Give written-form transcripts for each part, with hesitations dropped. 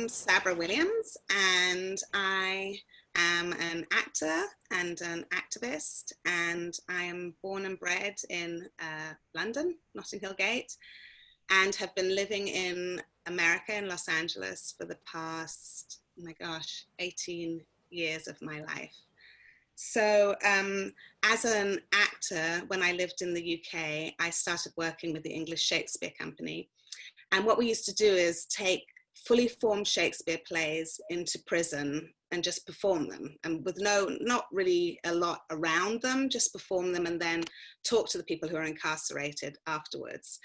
I'm Sabra Williams, and I am an actor and an activist, and I am born and bred in London, Notting Hill Gate, and have been living in America, in Los Angeles, for the past, oh my gosh, 18 years of my life. So as an actor, when I lived in the UK, I started working with the English Shakespeare Company. And what we used to do is take fully formed Shakespeare plays into prison and just perform them, and with not really a lot around them, just perform them and then talk to the people who are incarcerated afterwards.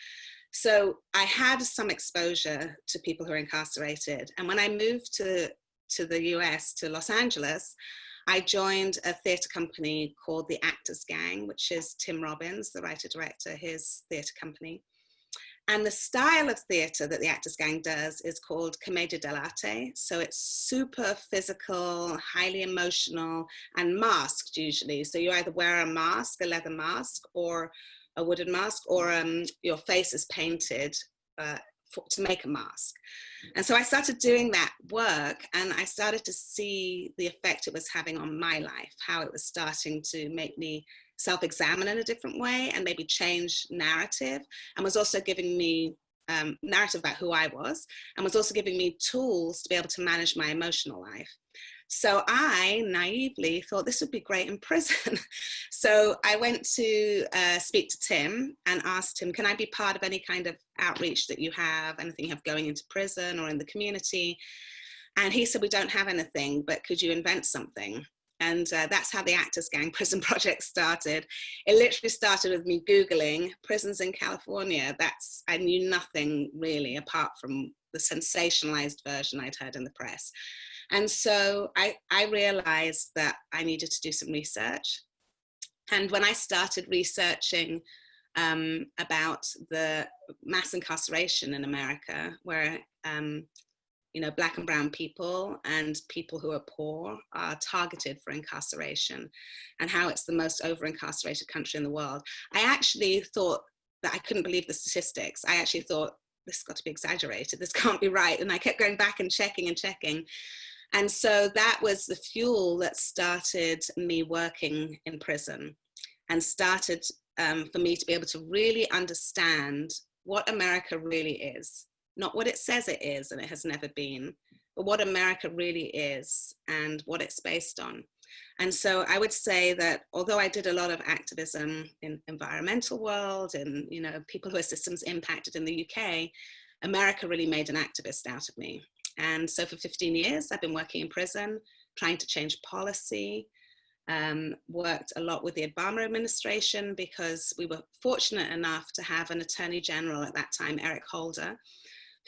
So I had some exposure to people who are incarcerated. And when I moved to the US, to Los Angeles, I joined a theatre company called the Actors Gang, which is Tim Robbins, the writer-director, his theatre company. And the style of theatre that the Actors Gang does is called commedia dell'arte. So it's super physical, highly emotional, and masked usually. So you either wear a mask, a leather mask, or a wooden mask, or your face is painted to make a mask. And so I started doing that work, and I started to see the effect it was having on my life, how it was starting to make me self-examine in a different way and maybe change narrative, and was also giving me narrative about who I was, and was also giving me tools to be able to manage my emotional life. So I naively thought this would be great in prison. So I went to speak to Tim and asked him, can I be part of any kind of outreach that you have, anything you have going into prison or in the community? And he said, we don't have anything, but could you invent something? And that's how the Actors Gang Prison Project started. It literally started with me Googling prisons in California. I knew nothing really apart from the sensationalized version I'd heard in the press. And so I realized that I needed to do some research. And when I started researching about the mass incarceration in America, where Black and brown people and people who are poor are targeted for incarceration, and how it's the most over-incarcerated country in the world, I actually thought that I couldn't believe the statistics. I actually thought, this has got to be exaggerated, this can't be right. And I kept going back and checking and checking. And so that was the fuel that started me working in prison, and started for me to be able to really understand what America really is. Not what it says it is, and it has never been, but what America really is and what it's based on. And so I would say that although I did a lot of activism in environmental world and, people who are systems impacted in the UK, America really made an activist out of me. And so for 15 years, I've been working in prison, trying to change policy, worked a lot with the Obama administration, because we were fortunate enough to have an Attorney General at that time, Eric Holder,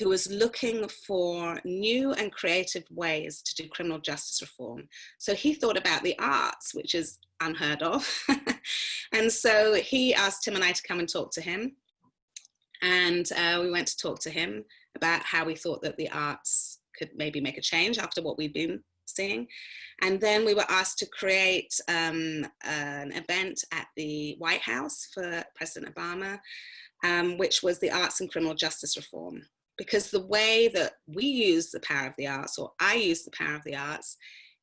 who was looking for new and creative ways to do criminal justice reform. So he thought about the arts, which is unheard of. And so he asked Tim and I to come and talk to him. And we went to talk to him about how we thought that the arts could maybe make a change after what we'd been seeing. And then we were asked to create an event at the White House for President Obama, which was the arts and criminal justice reform. Because the way that we use the power of the arts, or I use the power of the arts,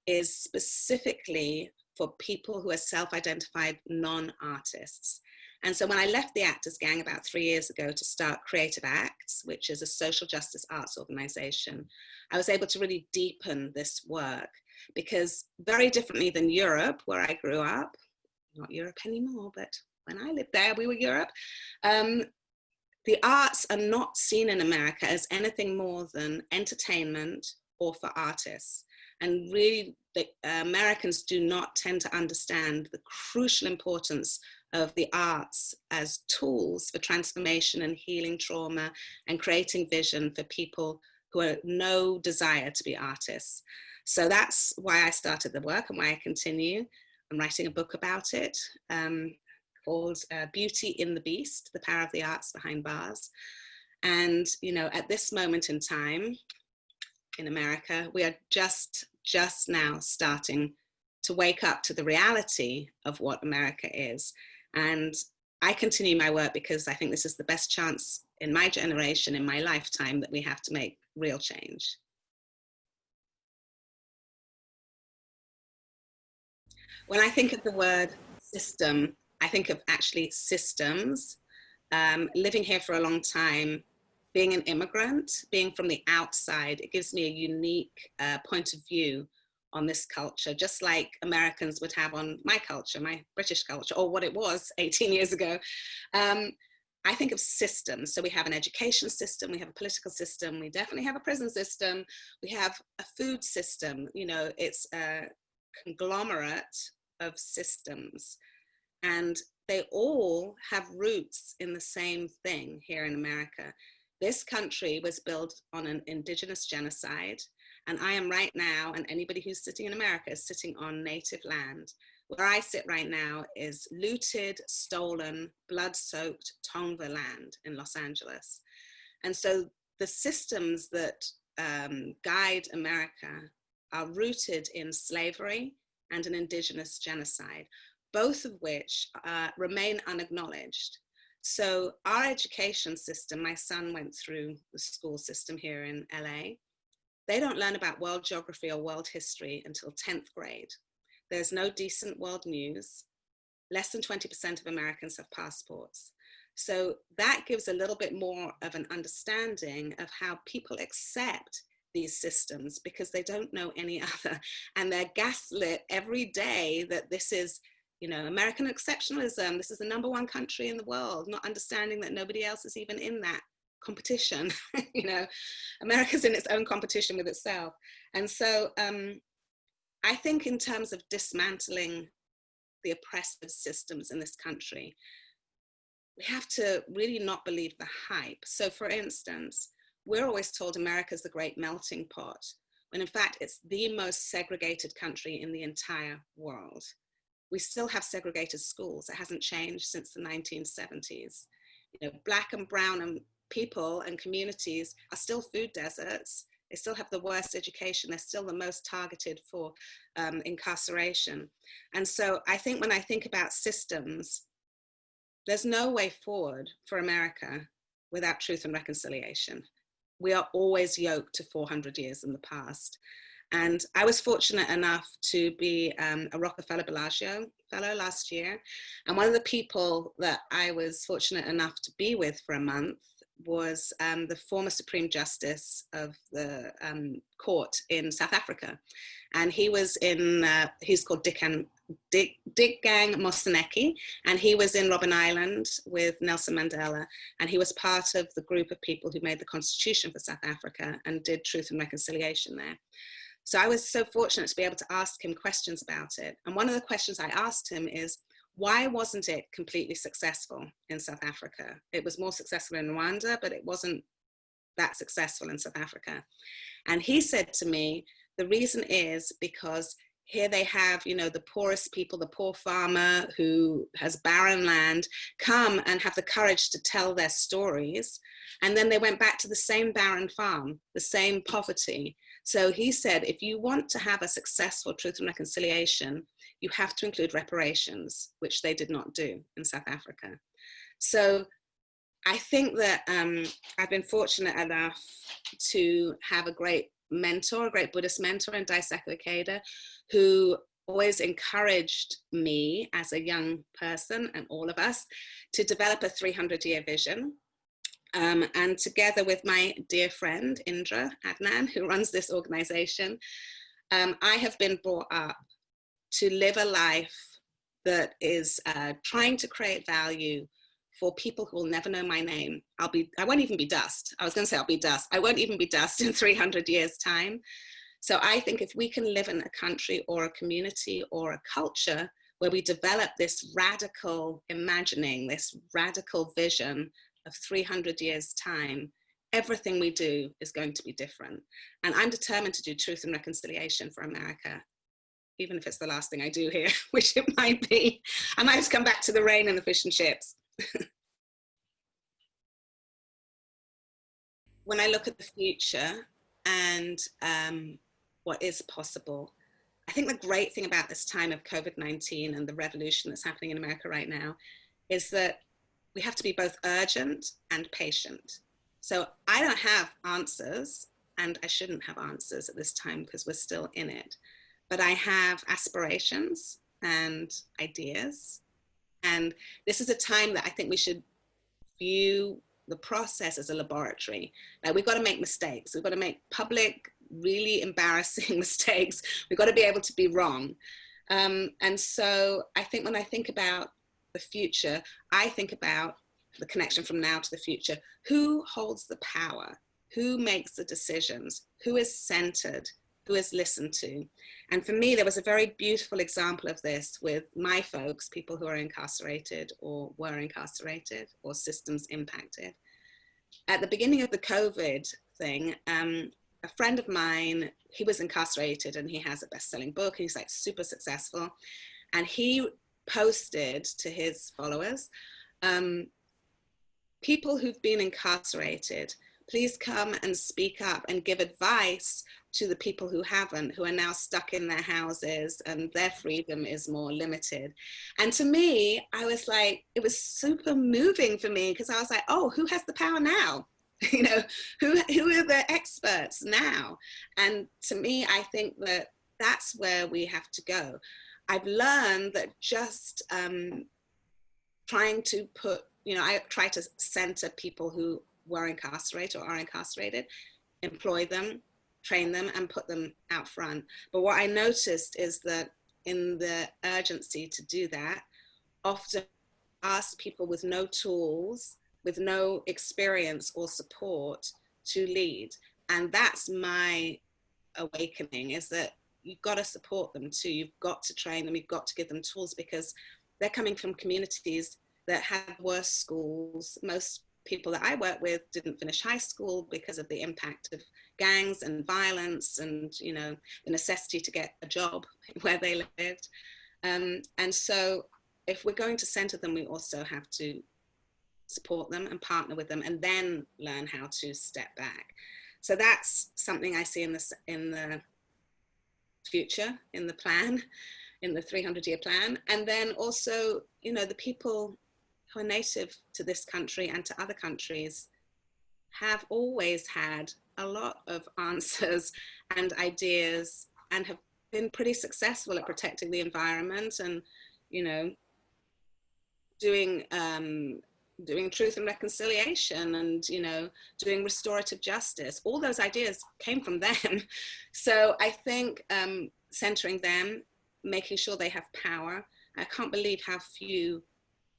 is specifically for people who are self-identified non-artists. And so when I left the Actors Gang about 3 years ago to start Creative Acts, which is a social justice arts organization, I was able to really deepen this work, because very differently than Europe, where I grew up, not Europe anymore, but when I lived there, we were Europe, the arts are not seen in America as anything more than entertainment or for artists. And really, the Americans do not tend to understand the crucial importance of the arts as tools for transformation and healing trauma and creating vision for people who have no desire to be artists. So that's why I started the work and why I continue. I'm writing a book about it. Called Beauty in the Beast, The Power of the Arts Behind Bars. And, at this moment in time in America, we are just now starting to wake up to the reality of what America is. And I continue my work because I think this is the best chance in my generation, in my lifetime, that we have to make real change. When I think of the word system, I think of actually systems. Living here for a long time, being an immigrant, being from the outside, it gives me a unique point of view on this culture, just like Americans would have on my culture, my British culture, or what it was 18 years ago. I think of systems. So we have an education system, we have a political system, we definitely have a prison system, we have a food system. You know, it's a conglomerate of systems, and they all have roots in the same thing here in America. This country was built on an indigenous genocide, and I am right now, and anybody who's sitting in America is sitting on native land. Where I sit right now is looted, stolen, blood-soaked Tongva land in Los Angeles. And so the systems that guide America are rooted in slavery and an indigenous genocide, both of which remain unacknowledged. So our education system, my son went through the school system here in LA. They don't learn about world geography or world history until 10th grade. There's no decent world news. Less than 20% of Americans have passports. So that gives a little bit more of an understanding of how people accept these systems because they don't know any other. And they're gaslit every day that this is, you know, American exceptionalism. This is the #1 country in the world, not understanding that nobody else is even in that competition. You know, America's in its own competition with itself. And so I think in terms of dismantling the oppressive systems in this country, we have to really not believe the hype. So for instance, we're always told America's the great melting pot, when in fact it's the most segregated country in the entire world. We still have segregated schools. It hasn't changed since the 1970s. You know, Black and brown and people and communities are still food deserts. They still have the worst education. They're still the most targeted for incarceration. And so I think when I think about systems, there's no way forward for America without truth and reconciliation. We are always yoked to 400 years in the past. And I was fortunate enough to be a Rockefeller Bellagio fellow last year. And one of the people that I was fortunate enough to be with for a month was the former Supreme Justice of the court in South Africa. And he was in, he's called Digang Moseneke, and he was in Robben Island with Nelson Mandela, and he was part of the group of people who made the constitution for South Africa and did truth and reconciliation there. So I was so fortunate to be able to ask him questions about it. And one of the questions I asked him is, why wasn't it completely successful in South Africa? It was more successful in Rwanda, but it wasn't that successful in South Africa. And he said to me, the reason is because here they have, you know, the poorest people, the poor farmer who has barren land, come and have the courage to tell their stories. And then they went back to the same barren farm, the same poverty. So he said, if you want to have a successful truth and reconciliation, you have to include reparations, which they did not do in South Africa. So I think that I've been fortunate enough to have a great mentor, a great Buddhist mentor in Daisaku Ikeda, who always encouraged me as a young person and all of us to develop a 300-year vision. And together with my dear friend, Indra Adnan, who runs this organization, I have been brought up to live a life that is trying to create value for people who will never know my name. I won't even be dust. I was going to say I'll be dust. I won't even be dust in 300 years' time. So I think if we can live in a country or a community or a culture where we develop this radical imagining, this radical vision of 300 years' time, everything we do is going to be different. And I'm determined to do truth and reconciliation for America, even if it's the last thing I do here, which it might be. I might just come back to the rain and the fish and chips. When I look at the future and what is possible, I think the great thing about this time of COVID-19 and the revolution that's happening in America right now is that we have to be both urgent and patient. So I don't have answers, and I shouldn't have answers at this time because we're still in it. But I have aspirations, and ideas. And this is a time that I think we should view the process as a laboratory. Like, we've got to make mistakes. We've got to make public, really embarrassing mistakes. We've got to be able to be wrong. And so I think when I think about the future, I think about the connection from now to the future. Who holds the power? Who makes the decisions? Who is centered? Who is listened to? And for me, there was a very beautiful example of this with my folks, people who are incarcerated or were incarcerated or systems impacted. At the beginning of the COVID thing, a friend of mine, he was incarcerated and he has a best-selling book. He's like super successful. And he posted to his followers, people who've been incarcerated, please come and speak up and give advice to the people who haven't, who are now stuck in their houses and their freedom is more limited. And to me, I was like, it was super moving for me, because I was like, oh, who has the power now? You know, who are the experts now? And to me, I think that that's where we have to go. I've learned that just trying to put, you know, I try to center people who were incarcerated or are incarcerated, employ them, train them, and put them out front. But what I noticed is that in the urgency to do that, often ask people with no tools, with no experience or support to lead. And that's my awakening, is that you've got to support them too. You've got to train them. You've got to give them tools, because they're coming from communities that have worse schools. Most people that I work with didn't finish high school because of the impact of gangs and violence and, you know, the necessity to get a job where they lived. And so if we're going to center them, we also have to support them and partner with them, and then learn how to step back. So that's something I see in the future, in the plan, in the 300-year plan. And then also, you know, the people who are native to this country and to other countries have always had a lot of answers and ideas, and have been pretty successful at protecting the environment and, you know, doing truth and reconciliation and, you know, doing restorative justice. All those ideas came from them. So I think centering them, making sure they have power. I can't believe how few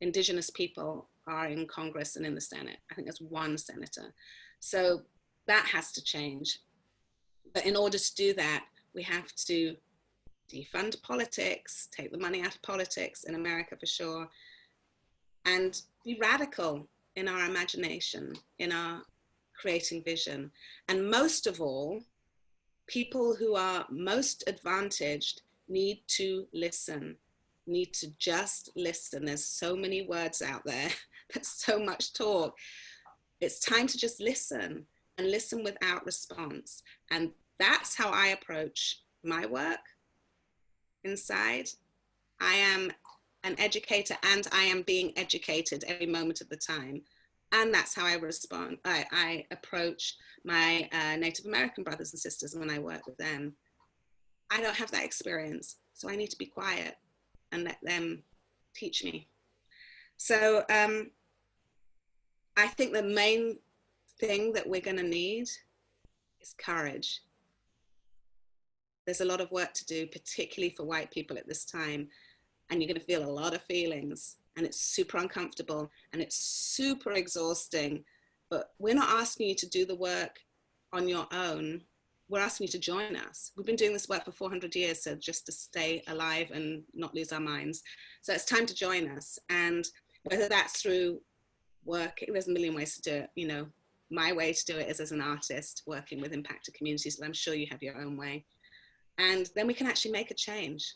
Indigenous people are in Congress and in the Senate. I think there's one senator. So that has to change. But in order to do that, we have to defund politics, take the money out of politics in America for sure, and be radical in our imagination, in our creating vision. And most of all, people who are most advantaged need to listen, need to just listen. There's so many words out there, there's so much talk. It's time to just listen, and listen without response. And that's how I approach my work inside. I am an educator, and I am being educated every moment of the time. And that's how I respond. I approach my Native American brothers and sisters when I work with them. I don't have that experience, so I need to be quiet and let them teach me. So I think the main thing that we're going to need is courage. There's a lot of work to do, particularly for white people at this time. And you're going to feel a lot of feelings, and it's super uncomfortable and it's super exhausting. But we're not asking you to do the work on your own. We're asking you to join us. We've been doing this work for 400 years, so just to stay alive and not lose our minds. So it's time to join us. And whether that's through work, there's a million ways to do it. You know, my way to do it is as an artist working with impacted communities, but I'm sure you have your own way. And then we can actually make a change.